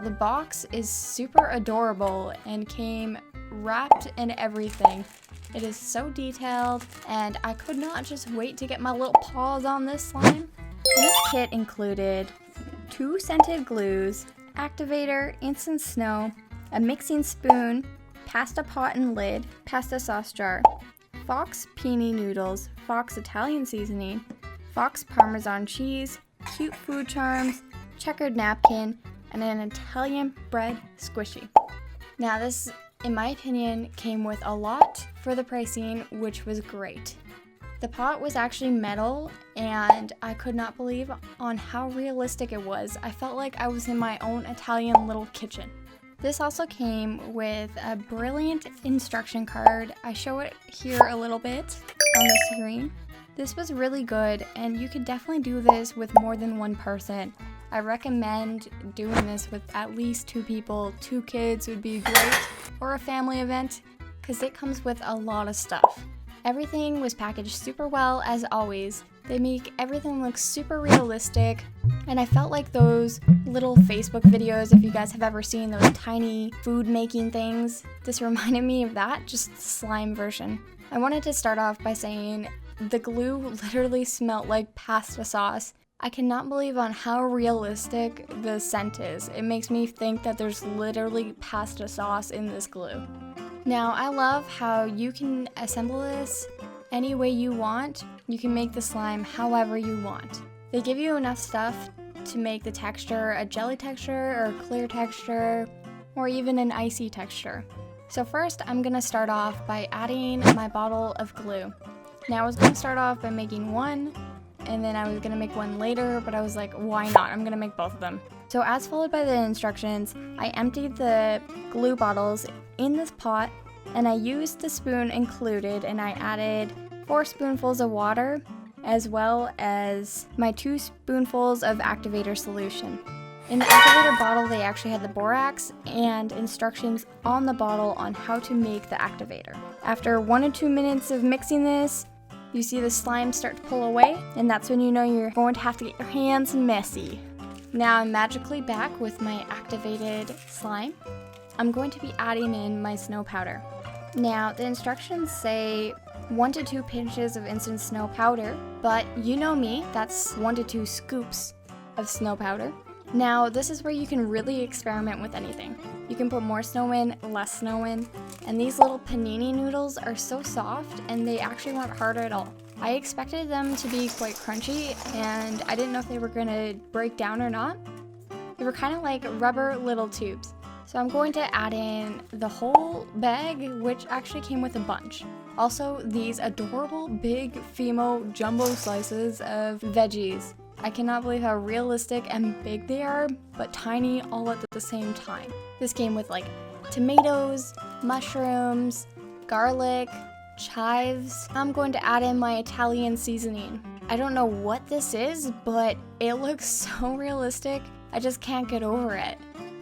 the box is super adorable and came wrapped in everything. It is so detailed, and I could not just wait to get my little paws on this slime. This kit included 2 scented glues, activator, instant snow, a mixing spoon, pasta pot and lid, pasta sauce jar, Fox peony noodles, Fox Italian seasoning, Fox Parmesan cheese, cute food charms, checkered napkin, and an Italian bread squishy. Now this, in my opinion, came with a lot for the pricing, which was great. The pot was actually metal, and I could not believe on how realistic it was. I felt like I was in my own Italian little kitchen. This also came with a brilliant instruction card. I show it here a little bit on the screen. This was really good, and you could definitely do this with more than one person. I recommend doing this with at least 2 people. 2 kids would be great, or a family event, because it comes with a lot of stuff. Everything was packaged super well, as always. They make everything look super realistic, and I felt like those little Facebook videos, if you guys have ever seen those tiny food making things, this reminded me of that, just the slime version. I wanted to start off by saying the glue literally smelled like pasta sauce. I cannot believe on how realistic the scent is. It makes me think that there's literally pasta sauce in this glue. Now, I love how you can assemble this any way you want. You can make the slime however you want. They give you enough stuff to make the texture a jelly texture or a clear texture or even an icy texture. So first, I'm gonna start off by adding my bottle of glue. Now, I was gonna start off by making one, and then I was gonna make one later, but I was like, why not? I'm gonna make both of them. So as followed by the instructions, I emptied the glue bottles in this pot, and I used the spoon included, and I added 4 spoonfuls of water, as well as my 2 spoonfuls of activator solution. In the activator bottle, they actually had the borax and instructions on the bottle on how to make the activator. After 1 to 2 minutes of mixing this, you see the slime start to pull away, and that's when you know you're going to have to get your hands messy. Now I'm magically back with my activated slime. I'm going to be adding in my snow powder. Now, the instructions say 1 to 2 pinches of instant snow powder, but you know me, that's 1 to 2 scoops of snow powder. Now, this is where you can really experiment with anything. You can put more snow in, less snow in, and these little panini noodles are so soft, and they actually weren't hard at all. I expected them to be quite crunchy, and I didn't know if they were gonna break down or not. They were kind of like rubber little tubes. So I'm going to add in the whole bag, which actually came with a bunch. Also, these adorable big Fimo jumbo slices of veggies. I cannot believe how realistic and big they are, but tiny all at the same time. This came with like tomatoes, mushrooms, garlic, chives. I'm going to add in my Italian seasoning. I don't know what this is, but it looks so realistic. I just can't get over it.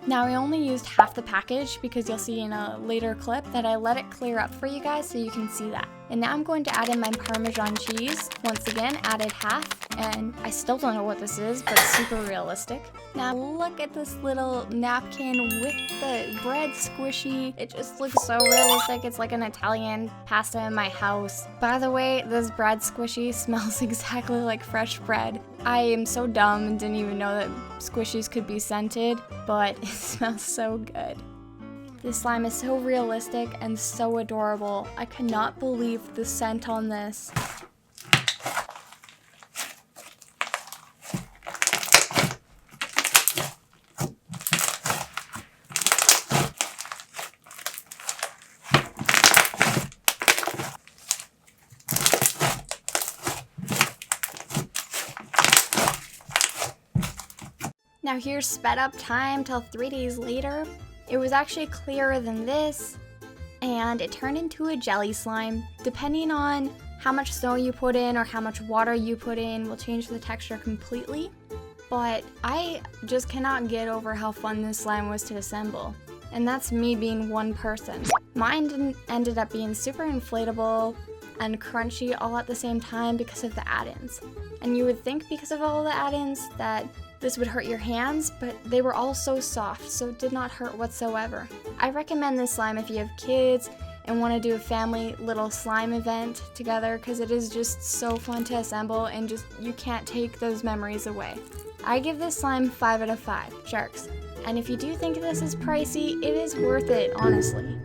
Now, I only used half the package because you'll see in a later clip that I let it clear up for you guys so you can see that. And now I'm going to add in my Parmesan cheese. Once again, added half, and I still don't know what this is, but it's super realistic. Now look at this little napkin with the bread squishy. It just looks so realistic. It's like an Italian pasta in my house. By the way, this bread squishy smells exactly like fresh bread. I am so dumb and didn't even know that squishies could be scented, but it smells so good. This slime is so realistic and so adorable. I cannot believe the scent on this. Now here's sped up time till 3 days later. It was actually clearer than this, and it turned into a jelly slime. Depending on how much snow you put in or how much water you put in will change the texture completely. But I just cannot get over how fun this slime was to assemble. And that's me being one person. Mine ended up being super inflatable and crunchy all at the same time because of the add-ins. And you would think because of all the add-ins that This would hurt your hands, but they were all so soft, so it did not hurt whatsoever. I recommend this slime if you have kids and want to do a family little slime event together, because it is just so fun to assemble and just you can't take those memories away. I give this slime 5 out of 5 sharks. And if you do think this is pricey, it is worth it, honestly.